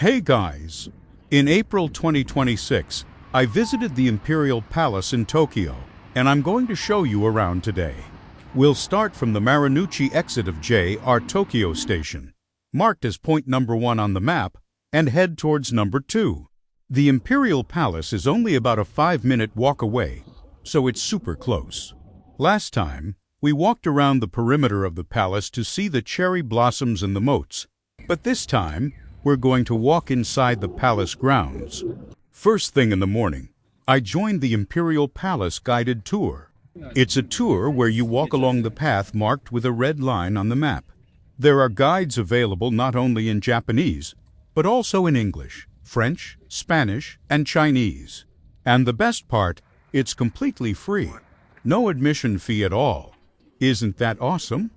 Hey guys! In April 2026, I visited the Imperial Palace in Tokyo, and I'm going to show you around today. We'll start from the Marunouchi exit of JR Tokyo Station, marked as point number 1 on the map, and head towards number 2. The Imperial Palace is only about a 5-minute walk away, so it's super close. Last time, we walked around the perimeter of the palace to see the cherry blossoms and the moats, but this time, we're going to walk inside the palace grounds. First thing in the morning, I joined the Imperial Palace guided tour. It's a tour where you walk along the path marked with a red line on the map. There are guides available not only in Japanese, but also in English, French, Spanish, and Chinese. And the best part, it's completely free. No admission fee at all. Isn't that awesome?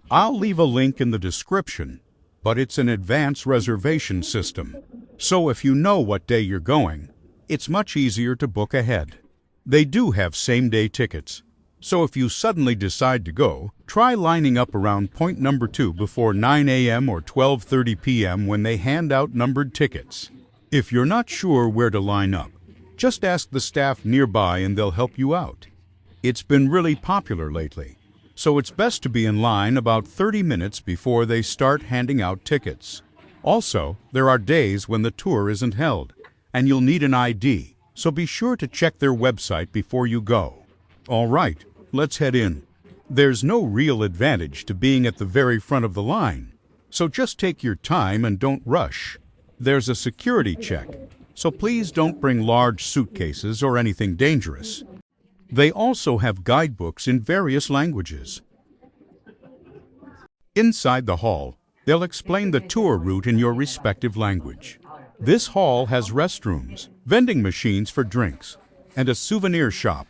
I'll leave a link in the description, but it's an advance reservation system. So if you know what day you're going, it's much easier to book ahead. They do have same-day tickets, so if you suddenly decide to go, try lining up around point number 2 before 9 a.m. or 12:30 p.m. when they hand out numbered tickets. If you're not sure where to line up, just ask the staff nearby and they'll help you out. It's been really popular lately, so it's best to be in line about 30 minutes before they start handing out tickets. Also, there are days when the tour isn't held, and you'll need an ID, so be sure to check their website before you go. All right, let's head in. There's no real advantage to being at the very front of the line, so just take your time and don't rush. There's a security check, so please don't bring large suitcases or anything dangerous. They also have guidebooks in various languages. Inside the hall, they'll explain the tour route in your respective language. This hall has restrooms, vending machines for drinks, and a souvenir shop.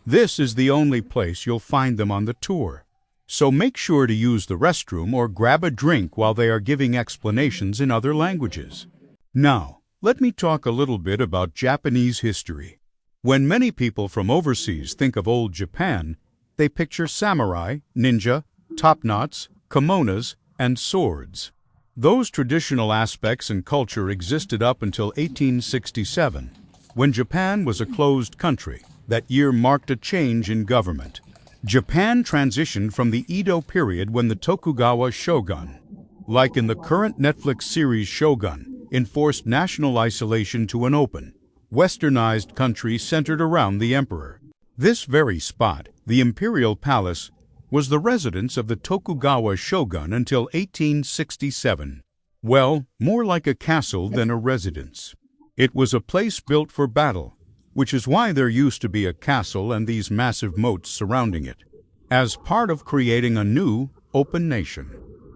This is the only place you'll find them on the tour. So make sure to use the restroom or grab a drink while they are giving explanations in other languages. Now, let me talk a little bit about Japanese history. When many people from overseas think of old Japan, they picture samurai, ninja, top-knots, kimonos, and swords. Those traditional aspects and culture existed up until 1867, when Japan was a closed country. That year marked a change in government. Japan transitioned from the Edo period when the Tokugawa shogun, like in the current Netflix series Shogun, enforced national isolation to an open, westernized country centered around the emperor. This very spot, the Imperial Palace, was the residence of the Tokugawa shogun until 1867. Well, more like a castle than a residence. It was a place built for battle, which is why there used to be a castle and these massive moats surrounding it, as part of creating a new, open nation.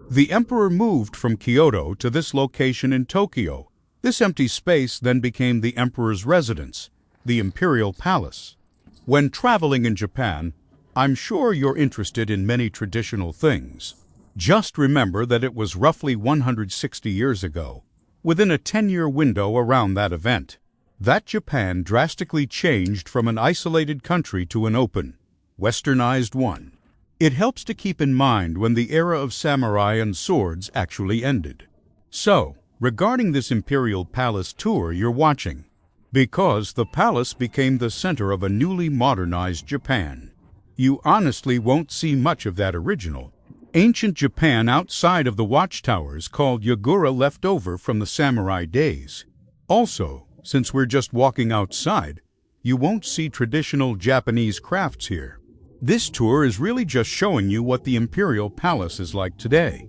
The emperor moved from Kyoto to this location in Tokyo. This empty space then became the emperor's residence, the Imperial Palace. When traveling in Japan, I'm sure you're interested in many traditional things. Just remember that it was roughly 160 years ago, within a 10-year window around that event, that Japan drastically changed from an isolated country to an open, westernized one. It helps to keep in mind when the era of samurai and swords actually ended. So, regarding this Imperial Palace tour you're watching, because the palace became the center of a newly modernized Japan, you honestly won't see much of that original, ancient Japan outside of the watchtowers called yagura left over from the samurai days. Also, since we're just walking outside, you won't see traditional Japanese crafts here. This tour is really just showing you what the Imperial Palace is like today.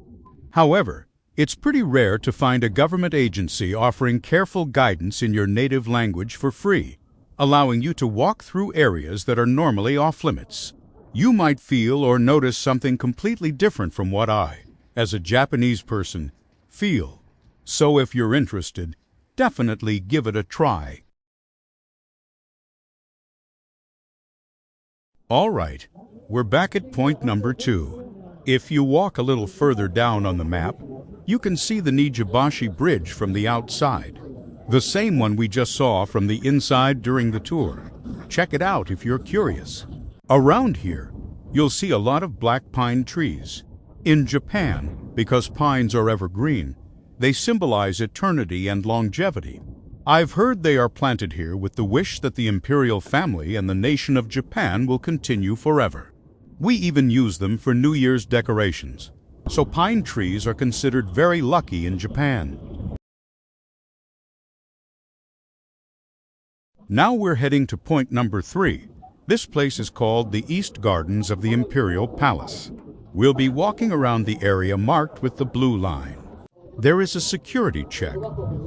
However, it's pretty rare to find a government agency offering careful guidance in your native language for free, allowing you to walk through areas that are normally off-limits. You might feel or notice something completely different from what I, as a Japanese person, feel. So if you're interested, definitely give it a try. All right, we're back at point number 2. If you walk a little further down on the map, you can see the Nijibashi Bridge from the outside, the same one we just saw from the inside during the tour. Check it out if you're curious. Around here, you'll see a lot of black pine trees. In Japan, because pines are evergreen, They symbolize eternity and longevity. I've heard they are planted here with the wish that the imperial family and the nation of Japan will continue forever. We even use them for New Year's decorations. So pine trees are considered very lucky in Japan. Now we're heading to point number 3. This place is called the East Gardens of the Imperial Palace. We'll be walking around the area marked with the blue line. There is a security check,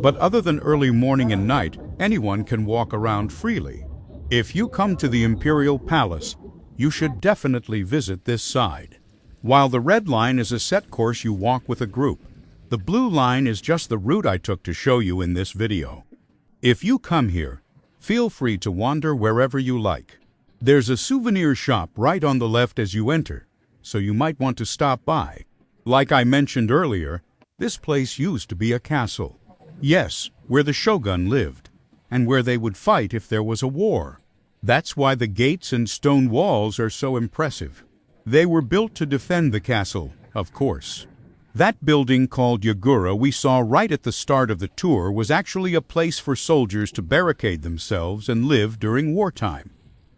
but other than early morning and night, anyone can walk around freely. If you come to the Imperial Palace, you should definitely visit this side. While the red line is a set course you walk with a group, the blue line is just the route I took to show you in this video. If you come here, feel free to wander wherever you like. There's a souvenir shop right on the left as you enter, so you might want to stop by. Like I mentioned earlier, this place used to be a castle. Yes, where the shogun lived, and where they would fight if there was a war. That's why the gates and stone walls are so impressive. They were built to defend the castle, of course. That building called Yagura we saw right at the start of the tour was actually a place for soldiers to barricade themselves and live during wartime.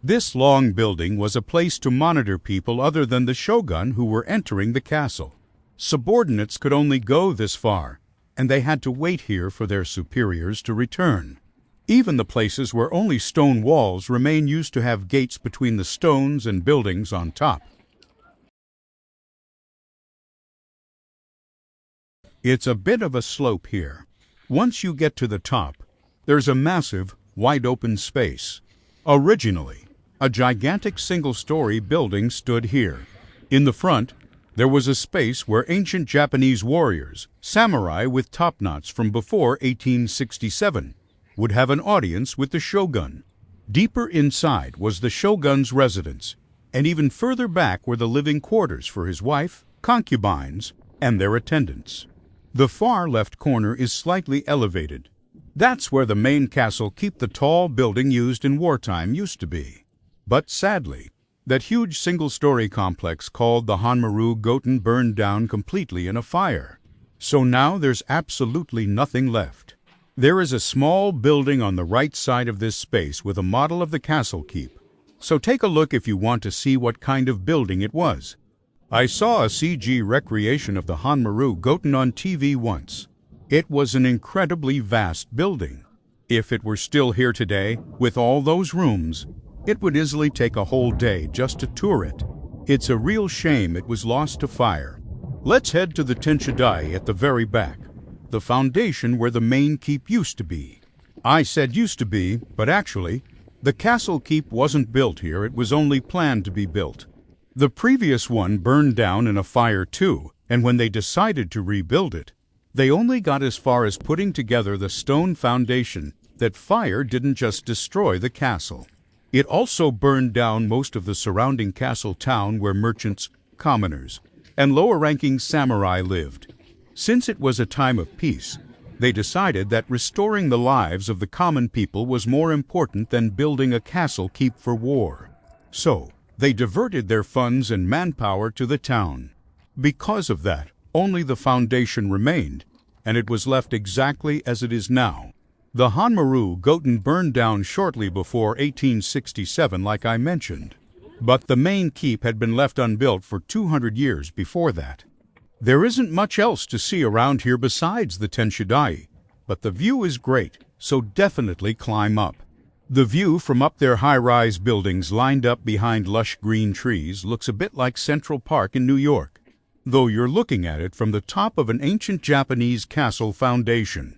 This long building was a place to monitor people other than the shogun who were entering the castle. Subordinates could only go this far, and they had to wait here for their superiors to return. Even the places where only stone walls remain used to have gates between the stones and buildings on top. It's a bit of a slope here. Once you get to the top, there's a massive, wide-open space. Originally, a gigantic single-story building stood here. In the front, there was a space where ancient Japanese warriors, samurai with top-knots from before 1867, would have an audience with the shogun. Deeper inside was the shogun's residence, and even further back were the living quarters for his wife, concubines, and their attendants. The far left corner is slightly elevated. That's where the main castle keep the tall building used in wartime used to be. But sadly, that huge single-story complex called the Ninomaru Garden burned down completely in a fire. So now there's absolutely nothing left. There is a small building on the right side of this space with a model of the castle keep. So take a look if you want to see what kind of building it was. I saw a CG recreation of the Ninomaru Garden on TV once. It was an incredibly vast building. If it were still here today, with all those rooms, it would easily take a whole day just to tour it. It's a real shame it was lost to fire. Let's head to the Tenshudai at the very back, the foundation where the main keep used to be. I said used to be, but actually, the castle keep wasn't built here, it was only planned to be built. The previous one burned down in a fire too, and when they decided to rebuild it, they only got as far as putting together the stone foundation. That fire didn't just destroy the castle. It also burned down most of the surrounding castle town where merchants, commoners, and lower-ranking samurai lived. Since it was a time of peace, they decided that restoring the lives of the common people was more important than building a castle keep for war. So, they diverted their funds and manpower to the town. Because of that, only the foundation remained, and it was left exactly as it is now. The Ninomaru Garden burned down shortly before 1867, like I mentioned, but the main keep had been left unbuilt for 200 years before that. There isn't much else to see around here besides the Tenshudai, but the view is great, so definitely climb up. The view from up their high-rise buildings lined up behind lush green trees looks a bit like Central Park in New York, though you're looking at it from the top of an ancient Japanese castle foundation.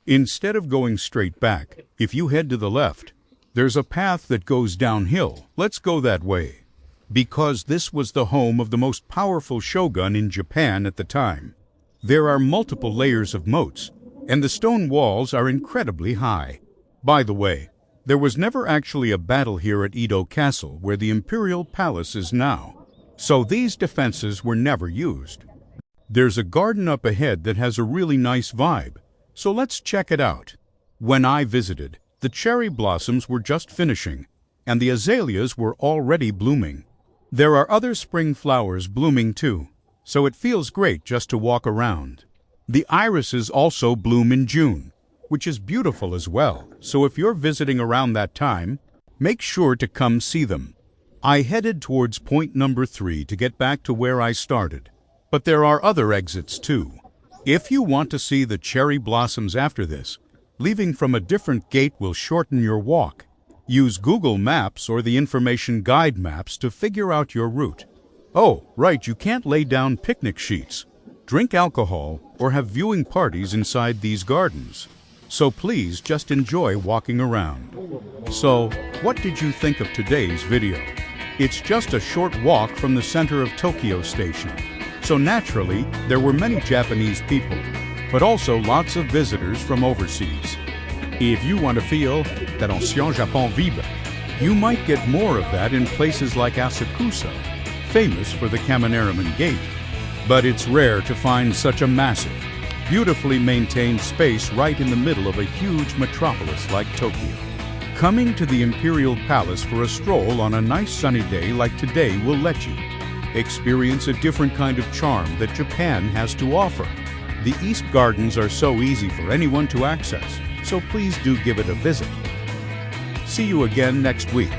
Instead of going straight back, if you head to the left, there's a path that goes downhill. Let's go that way, because this was the home of the most powerful shogun in Japan at the time. There are multiple layers of moats, and the stone walls are incredibly high. By the way, there was never actually a battle here at Edo Castle, where the Imperial Palace is now, so these defenses were never used. There's a garden up ahead that has a really nice vibe, so let's check it out. When I visited, the cherry blossoms were just finishing, and the azaleas were already blooming. There are other spring flowers blooming too, so it feels great just to walk around. The irises also bloom in June, which is beautiful as well, so if you're visiting around that time, make sure to come see them. I headed towards point number 3 to get back to where I started, but there are other exits too. If you want to see the cherry blossoms after this, leaving from a different gate will shorten your walk. Use Google Maps or the information guide maps to figure out your route. Oh, right, you can't lay down picnic sheets, drink alcohol, or have viewing parties inside these gardens. So please just enjoy walking around. So, what did you think of today's video? It's just a short walk from the center of Tokyo Station. So naturally, there were many Japanese people, but also lots of visitors from overseas. If you want to feel that ancien Japon vibre, you might get more of that in places like Asakusa, famous for the Kamanairaman Gate. But it's rare to find such a massive, beautifully maintained space right in the middle of a huge metropolis like Tokyo. Coming to the Imperial Palace for a stroll on a nice sunny day like today will let you experience a different kind of charm that Japan has to offer. The East Gardens are so easy for anyone to access, so please do give it a visit. See you again next week.